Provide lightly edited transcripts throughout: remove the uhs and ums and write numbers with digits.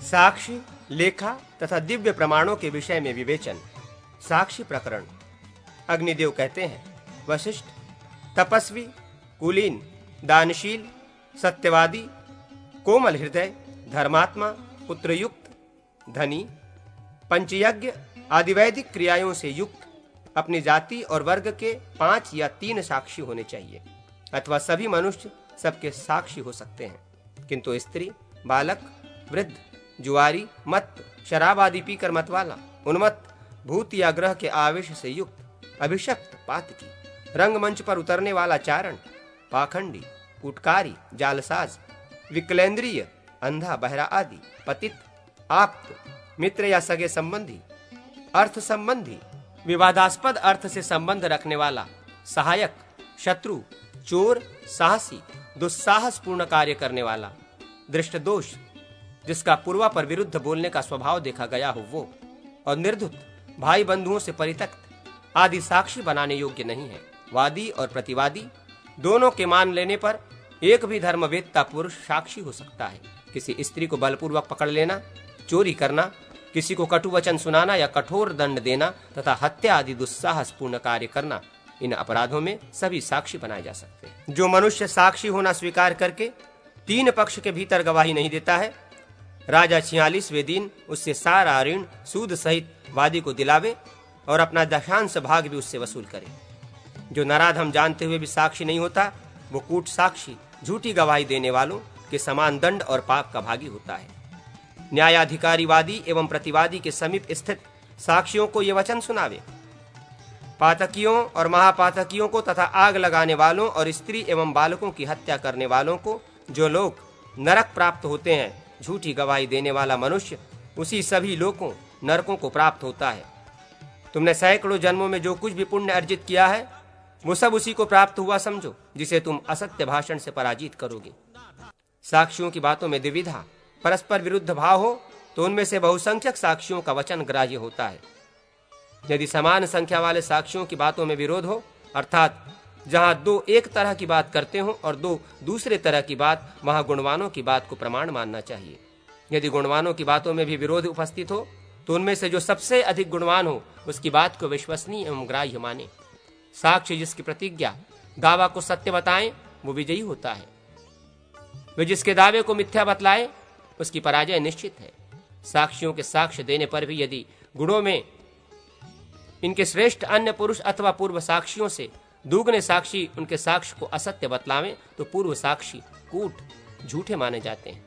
साक्षी, लेखा तथा दिव्य प्रमाणों के विषय में विवेचन। साक्षी प्रकरण। अग्निदेव कहते हैं, वशिष्ठ, तपस्वी, कुलीन, दानशील, सत्यवादी, कोमल हृदय, धर्मात्मा, पुत्रयुक्त, धनी, पंचयज्ञ आदि वैदिक क्रियाओं से युक्त अपनी जाति और वर्ग के 5 या 3 साक्षी होने चाहिए, अथवा सभी मनुष्य सबके साक्षी हो सकते हैं, किंतु स्त्री, बालक, वृद्ध, जुआरी, मत, शराब आदि पीकर मतवाला, उन्मत्त, भूत या ग्रह के आवेश से युक्त, अभिशक्त, पातकी, रंगमंच पर उतरने वाला चारण, पाखंडी, उटकारी, जालसाज, विकलेंद्रिय, अंधा, बहरा आदि, पतित, आप्त, मित्र या सगे संबंधी, अर्थ संबंधी, विवादास्पद अर्थ से संबंध रखने वाला, सहायक, शत्रु, चोर, साहसी, दुस्साहसपूर्ण कार्य करने वाला, दृष्ट दोष, जिसका पूर्वा पर विरुद्ध बोलने का स्वभाव देखा गया हो वो, और निर्धुत, भाई बंधुओं से परित्यक्त आदि साक्षी बनाने योग्य नहीं है। वादी और प्रतिवादी दोनों के मान लेने पर एक भी धर्मवेत्ता पुरुष साक्षी हो सकता है। किसी स्त्री को बलपूर्वक पकड़ लेना, चोरी करना, किसी को कटु वचन सुनाना या कठोर दंड देना तथा हत्या आदि दुस्साहसपूर्ण कार्य करना, इन अपराधों में सभी साक्षी बनाए जा सकते हैं। जो मनुष्य साक्षी होना स्वीकार करके 3 पक्ष के भीतर गवाही नहीं देता है, राजा 46वें दिन उससे सारा ऋण सूद सहित वादी को दिलावे और अपना दशांश भाग भी उससे वसूल करे। जो नराधम जानते हुए भी साक्षी नहीं होता, वो कूट साक्षी, झूठी गवाही देने वालों के समान दंड और पाप का भागी होता है। न्यायाधिकारी वादी एवं प्रतिवादी के समीप स्थित साक्षियों को ये वचन सुनावे, पातकियों और महापातकियों को तथा आग लगाने वालों और स्त्री एवं बालकों की हत्या करने वालों को जो लोग नरक प्राप्त होते हैं, झूठी गवाही देने वाला मनुष्य उसी सभी लोगों नरकों को प्राप्त होता है। तुमने सैकड़ों जन्मों में जो कुछ भी पुण्य अर्जित किया है, वो सब उसी को प्राप्त हुआ समझो, जिसे तुम असत्य भाषण से पराजित करोगे। साक्षियों की बातों में द्विविधा, परस्पर विरुद्ध भाव हो तो उनमें से बहुसंख्यक साक्षियों का वचन ग्राह्य होता है। यदि समान संख्या वाले साक्षियों की बातों में विरोध हो, अर्थात जहां 2 एक तरह की बात करते हो और 2 दूसरे तरह की बात, वहां गुणवानों की बात को प्रमाण मानना चाहिए। यदि गुणवानों की बातों में भी विरोध उपस्थित हो तो उनमें से जो सबसे अधिक गुणवान हो उसकी बात को विश्वसनीय एवं ग्राह्य माने। साक्षी जिसकी प्रतिज्ञा दावा को सत्य बताएं, वो विजयी होता है। वे जिसके दावे को मिथ्या बतलाए, उसकी पराजय निश्चित है। साक्षियों के साक्ष्य देने पर भी यदि गुणों में इनके श्रेष्ठ अन्य पुरुष अथवा पूर्व साक्षियों से दुगने साक्षी उनके साक्ष्य को असत्य बतलावें तो पूर्व साक्षी कूट, झूठे माने जाते हैं।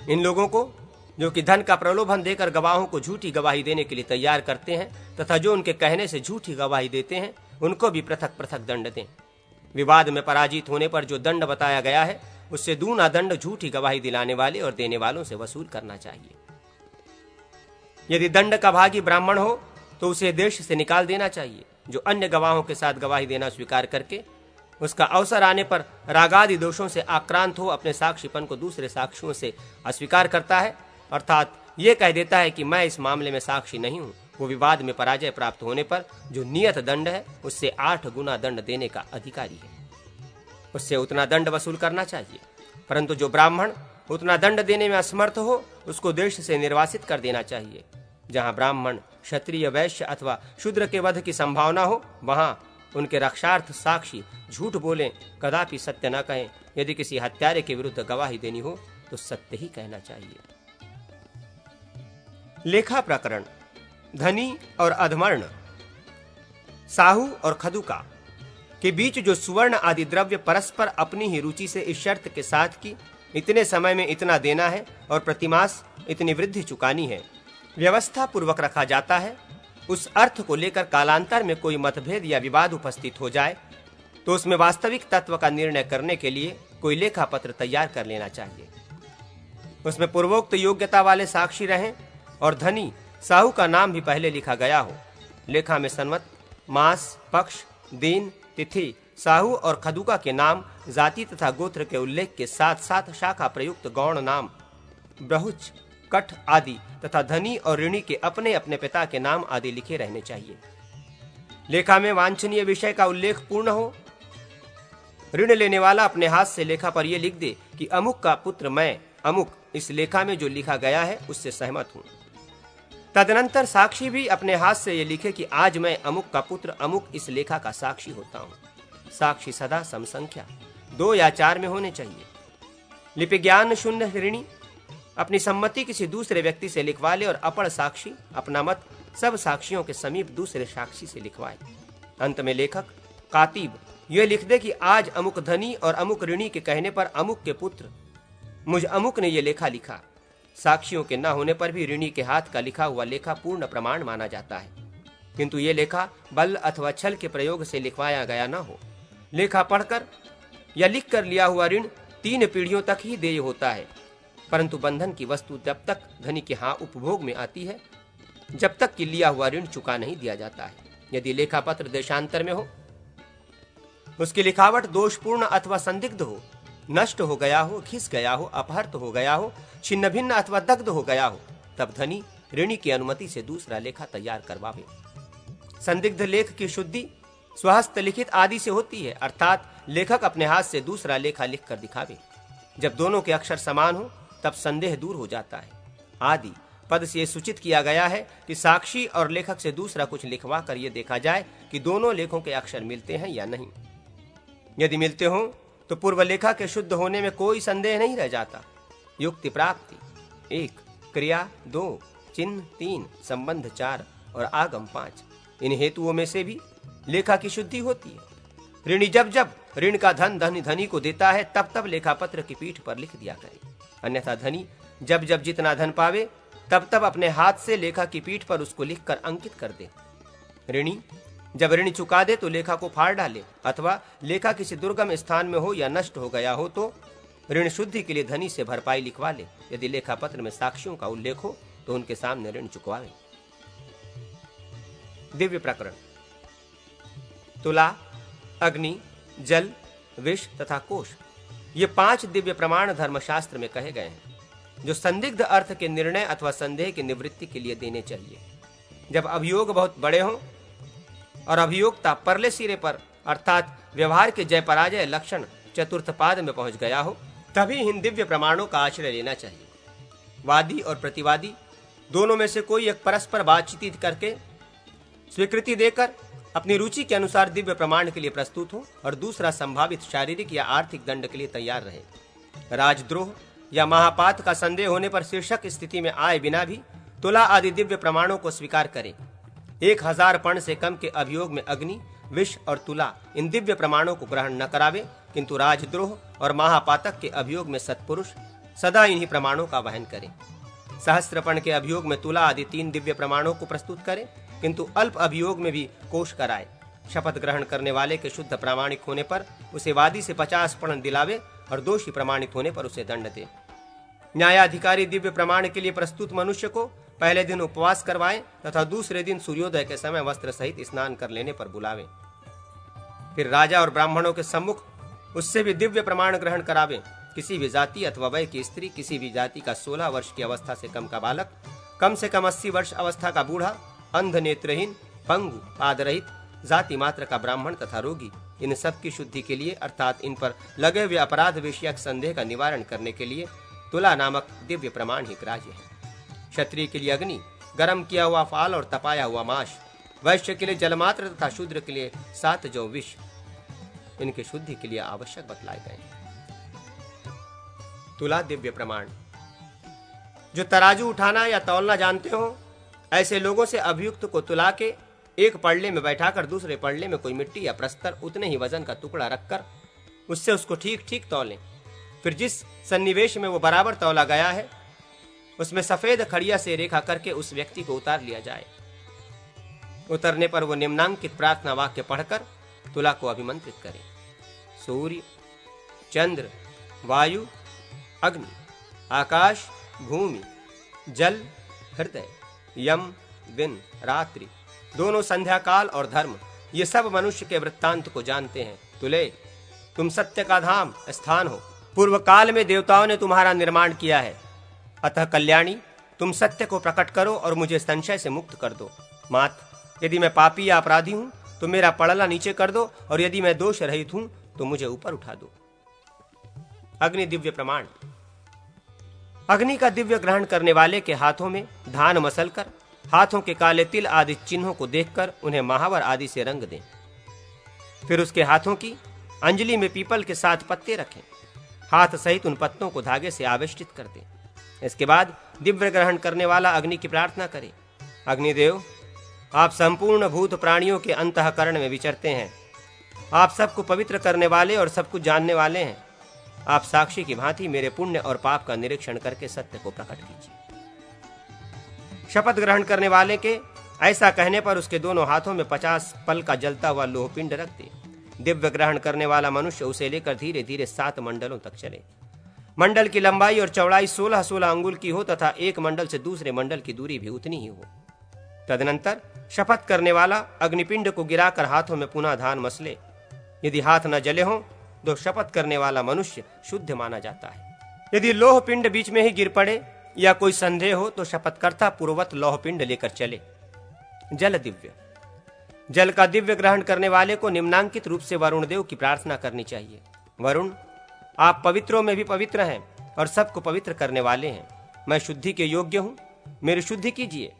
इन लोगों को जो कि धन का प्रलोभन देकर गवाहों को झूठी गवाही देने के लिए तैयार करते हैं तथा जो उनके कहने से झूठी गवाही देते हैं, उनको भी पृथक पृथक दंड दें। विवाद में पराजित होने पर जो दंड बताया गया है, उससे दूना दंड झूठी गवाही दिलाने वाले और देने वालों से वसूल करना चाहिए। यदि दंड का भागी ब्राह्मण हो तो उसे देश से निकाल देना चाहिए। जो अन्य गवाहों के साथ गवाही देना स्वीकार करके उसका अवसर आने पर रागादि दोषों से आक्रांत हो अपने साक्षीपन को दूसरे साक्षियों से अस्वीकार करता है, अर्थात ये कह देता है कि मैं इस मामले में साक्षी नहीं हूँ, वो विवाद में पराजय प्राप्त होने पर जो नियत दंड है उससे 8 गुना दंड देने का अधिकारी है। उससे उतना दंड वसूल करना चाहिए। परंतु जो ब्राह्मण उतना दंड देने में असमर्थ हो, उसको देश से निर्वासित कर देना चाहिए। जहाँ ब्राह्मण, क्षत्रिय, वैश्य अथवा शूद्र के वध की संभावना हो, वहाँ उनके रक्षार्थ साक्षी झूठ बोलें, कदापि सत्य न कहें। यदि किसी हत्यारे के विरुद्ध गवाही देनी हो तो सत्य ही कहना चाहिए। लेखा प्रकरण। धनी और अधमर्ण, साहू और खदुका के बीच जो सुवर्ण आदि द्रव्य परस्पर अपनी ही रुचि से इस शर्त के साथ कि इतने समय में इतना देना है और प्रतिमास इतनी वृद्धि चुकानी है, व्यवस्था पूर्वक रखा जाता है, उस अर्थ को लेकर कालांतर में कोई मतभेद या विवाद उपस्थित हो जाए तो उसमें वास्तविक तत्व का निर्णय करने के लिए कोई लेखा पत्र तैयार कर लेना चाहिए। उसमें पूर्वोक्त योग्यता वाले साक्षी रहें और धनी साहू का नाम भी पहले लिखा गया हो। लेखा में संवत, मास, पक्ष, दिन, तिथि, साहू और खदुका के नाम, जाति तथा गोत्र के उल्लेख के साथ साथ शाखा प्रयुक्त गौण नाम, ब्रहुच, कठ आदि तथा धनी और ऋणी के अपने अपने पिता के नाम आदि लिखे रहने चाहिए। लेखा में वांछनीय विषय का उल्लेख पूर्ण हो। ऋण लेने वाला अपने हाथ से लेखा पर यह लिख दे कि अमुक का पुत्र मैं, अमुक इस लेखा में जो लिखा गया है उससे सहमत हूं। तदनंतर साक्षी भी अपने हाथ से ये लिखे कि आज मैं अमुक का पुत्र अमुक इस लेखा का साक्षी होता हूं। साक्षी सदा समसंख्या 2 या 4 में होने चाहिए। लिपि ज्ञान शून्य ऋणी अपनी सम्मति किसी दूसरे व्यक्ति से लिखवा ले और अपड़ साक्षी अपना मत सब साक्षियों के समीप दूसरे साक्षी से लिखवाए। अंत में लेखक कातिब यह लिख दे कि आज अमुक धनी और अमुक ऋणी के कहने पर अमुक के पुत्र मुझ अमुक ने यह लेखा लिखा। साक्षियों के न होने पर भी ऋणी के हाथ का लिखा हुआ लेखा पूर्ण प्रमाण माना जाता है, किंतु ये लेखा बल अथवा छल के प्रयोग से लिखवाया गया न हो। लेखा पढ़कर या लिख कर लिया हुआ ऋण 3 पीढ़ियों तक ही देय होता है, परंतु बंधन की वस्तु जब तक धनी के हाथ उपभोग में आती है जब तक कि लिया हुआ ऋण चुका नहीं दिया जाता है। यदि लेखा पत्र देशांतर में हो, उसकी लिखावट दोषपूर्ण अथवा संदिग्ध हो, नष्ट हो गया हो, घिस गया हो, अपहृत हो गया हो, छिन्न भिन्न अथवा दग्ध हो गया हो, तब धनी ऋणी की अनुमति से दूसरा लेखा तैयार करवावे। संदिग्ध लेख की शुद्धि स्वहस्त लिखित आदि से होती है, अर्थात लेखक अपने हाथ से दूसरा लेखा लिख कर दिखावे। जब दोनों के अक्षर समान हो तब संदेह दूर हो जाता है। आदि पद से सूचित किया गया है कि साक्षी और लेखक से दूसरा कुछ लिखवा कर यह देखा जाए कि दोनों लेखों के अक्षर मिलते हैं या नहीं। यदि मिलते हों तो पूर्व लेखा के शुद्ध होने में कोई संदेह नहीं रह जाता। युक्ति प्राप्ति 1, क्रिया 2, चिन्ह 3, संबंध 4 और आगम 5, इन हेतुओं में से भी लेखा की शुद्धि होती है। ऋणी जब जब ऋण का धन धनी को देता है तब तब लेखा पत्र की पीठ पर लिख दिया करे, अन्यथा धनी जब जब जितना धन पावे तब तब अपने हाथ से लेखा की पीठ पर उसको लिखकर अंकित कर दे। ऋणी जब ऋण चुका दे तो लेखा को फाड़ डाले, अथवा लेखा किसी दुर्गम स्थान में हो या नष्ट हो गया हो तो ऋण शुद्धि के लिए धनी से भरपाई लिखवा ले। यदि लेखा पत्र में साक्षियों का उल्लेख हो तो उनके सामने ऋण चुकवावे। दिव्य प्रकरण तुला, अग्नि, जल, विष तथा कोश, ये 5 दिव्य प्रमाण धर्मशास्त्र में कहे गए हैं, जो संदिग्ध अर्थ के निर्णय अथवा संदेह की निवृत्ति के लिए देने चाहिए। जब अभियोग बहुत बड़े हों और अभियोक्ता परले सिरे पर अर्थात व्यवहार के जय पराजय लक्षण चतुर्थ पाद में पहुंच गया हो, तभी इन दिव्य प्रमाणों का आश्रय लेना चाहिए। वादी और प्रतिवादी दोनों में से कोई एक परस्पर बातचीत करके स्वीकृति देकर अपनी रुचि के अनुसार दिव्य प्रमाण के लिए प्रस्तुत हो और दूसरा संभावित शारीरिक या आर्थिक दंड के लिए तैयार रहे। राजद्रोह या महापात का संदेह होने पर शीर्षक स्थिति में आए बिना भी तुला आदि दिव्य प्रमाणों को स्वीकार करे। 1000 पर्ण से कम के अभियोग में अग्नि, विष और तुला इन दिव्य प्रमाणों को ग्रहण न करावे, किंतु राजद्रोह और महापातक के अभियोग में सत्पुरुष सदा इन्हीं प्रमाणों का वहन करे। सहस्त्रपण के अभियोग में तुला आदि 3 दिव्य प्रमाणों को प्रस्तुत करे, किंतु अल्प अभियोग में भी कोश कराए। शपथ ग्रहण करने वाले के शुद्ध प्रामाणिक होने पर उसे वादी से 50 पर्ण दिलावे और दोषी प्रमाणित होने पर उसे दंड दे। न्यायाधिकारी दिव्य प्रमाण के लिए प्रस्तुत मनुष्य को पहले दिन उपवास करवाए तथा दूसरे दिन सूर्योदय के समय वस्त्र सहित स्नान कर लेने पर बुलावे। फिर राजा और ब्राह्मणों के सम्मुख उससे भी दिव्य प्रमाण ग्रहण करावे। किसी भी जाति अथवा वय की स्त्री, किसी भी जाति का 16 वर्ष की अवस्था से कम का बालक, कम से कम 80 वर्ष अवस्था का बूढ़ा, अंध, नेत्रहीन, पंगु, पादरहित, जाति मात्र का ब्राह्मण तथा रोगी, इन सब की शुद्धि के लिए अर्थात इन पर लगे हुए अपराध विषयक संदेह का निवारण करने के लिए तुला नामक दिव्य प्रमाण ही ग्राह्य है। क्षत्रिय के लिए अग्नि, गर्म किया हुआ फाल और तपाया हुआ मांस, वैश्य के लिए जलमात्र तथा शूद्र के लिए 7 जौ विष, इनके शुद्धि के लिए आवश्यक बतलाए गए। तुला दिव्य प्रमाण, जो तराजू उठाना या तौलना जानते हो ऐसे लोगों से अभियुक्त को तुला के एक पड़ले में बैठाकर दूसरे पड़ले में कोई मिट्टी या प्रस्तर उतने ही वजन का टुकड़ा रखकर उससे उसको ठीक ठीक तौलें। फिर जिस सन्निवेश में वो बराबर तौला गया है उसमें सफेद खड़िया से रेखा करके उस व्यक्ति को उतार लिया जाए। उतरने पर वो निम्नांकित प्रार्थना वाक्य पढ़कर तुला को अभिमंत्रित करे। सूर्य, चंद्र, वायु, अग्नि, आकाश, भूमि, जल, हृदय, यम, दिन, रात्रि, दोनों संध्या काल और धर्म, ये सब मनुष्य के वृत्तांत को जानते हैं। तुले, तुम सत्य का धाम स्थान हो। पूर्व काल में देवताओं ने तुम्हारा निर्माण किया है, अतः कल्याणी, तुम सत्य को प्रकट करो और मुझे संशय से मुक्त कर दो। मात, यदि मैं पापी या अपराधी हूं तो मेरा पड़ला नीचे कर दो, और यदि मैं दोष रहित हूं तो मुझे ऊपर उठा दो। अग्नि दिव्य प्रमाण, अग्नि का दिव्य ग्रहण करने वाले के हाथों में धान मसलकर, हाथों के काले तिल आदि चिन्हों को देखकर उन्हें महावर आदि से रंग दें। फिर उसके हाथों की अंजलि में पीपल के 7 पत्ते रखें, हाथ सहित उन पत्तों को धागे से आवेष्टित कर दें। इसके बाद दिव्य ग्रहण करने वाला अग्नि की प्रार्थना करे, अग्निदेव, आप संपूर्ण भूत प्राणियों के अंतःकरण में विचरते हैं, आप सबको पवित्र करने वाले और सब कुछ जानने वाले हैं। आप साक्षी की भांति मेरे पुण्य और पाप का निरीक्षण करके सत्य को प्रकट कीजिए। शपथ ग्रहण करने वाले के ऐसा कहने पर उसके दोनों हाथों में 50 पल का जलता हुआ लोहपिंड रख दे। दिव्य ग्रहण करने वाला मनुष्य उसे लेकर धीरे धीरे 7 मंडलों तक चले। मंडल की लंबाई और चौड़ाई 16-16 अंगुल की हो तथा एक मंडल से दूसरे मंडल की दूरी भी उतनी ही हो। तदनंतर शपथ करने वाला अग्निपिंड को गिराकर हाथों में पुनः धान मसले। यदि हाथ न जले हों तो शपथ करने वाला मनुष्य शुद्ध माना जाता है। यदि लोह पिंड बीच में ही गिर पड़े या कोई संदेह हो तो शपथकर्ता पूर्ववत लोह पिंड लेकर चले। जल दिव्य, जल का दिव्य ग्रहण करने वाले को निम्नांकित रूप से वरुण देव की प्रार्थना करनी चाहिए। वरुण, आप पवित्रों में भी पवित्र हैं और सबको पवित्र करने वाले हैं। मैं शुद्धि के योग्य हूं, मेरी शुद्धि कीजिए,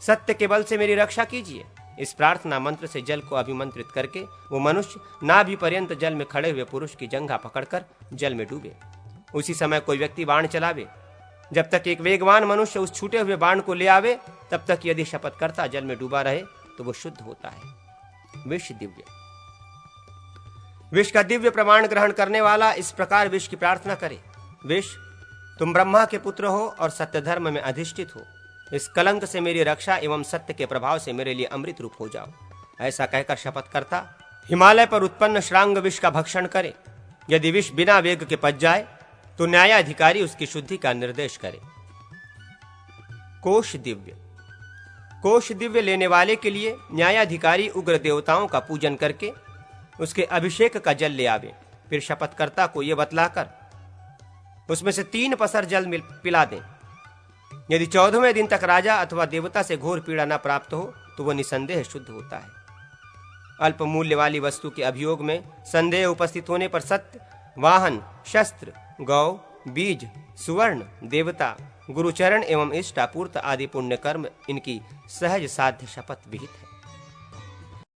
सत्य के बल से मेरी रक्षा कीजिए। इस प्रार्थना मंत्र से जल को अभिमंत्रित करके वो मनुष्य नाभि पर्यंत जल में खड़े हुए पुरुष की जंघा पकड़कर जल में डूबे। उसी समय कोई व्यक्ति बाण चलावे। जब तक एक वेगवान मनुष्य उस छूटे हुए बाण को ले आवे, तब तक यदि शपथकर्ता जल में डूबा रहे तो वो शुद्ध होता है। विष दिव्य, विष का दिव्य प्रमाण ग्रहण करने वाला इस प्रकार विष की प्रार्थना करे, विष, तुम ब्रह्मा के पुत्र हो और सत्य धर्म में अधिष्ठित हो। इस कलंक से मेरी रक्षा एवं सत्य के प्रभाव से मेरे लिए अमृत रूप हो जाओ। ऐसा कहकर शपथकर्ता हिमालय पर उत्पन्न श्रांग विष का भक्षण करे। यदि विष बिना वेग के पच जाए तो न्यायाधिकारी उसकी शुद्धि का निर्देश करे। कोश दिव्य, कोश दिव्य लेने वाले के लिए न्यायाधिकारी उग्र देवताओं का पूजन करके उसके अभिषेक का जल ले आवे। फिर शपथकर्ता को यह बतलाकर उसमें से 3 पसर जल पिला दें। यदि 14वें दिन तक राजा अथवा देवता से घोर पीड़ा न प्राप्त हो तो वह निसंदेह शुद्ध होता है। अल्प मूल्य वाली वस्तु के अभियोग में संदेह उपस्थित होने पर सत्य, वाहन, शस्त्र, गौ, बीज, सुवर्ण, देवता, गुरुचरण एवं इष्टापूर्त आदि पुण्य कर्म इनकी सहज साध्य शपथ विहित है।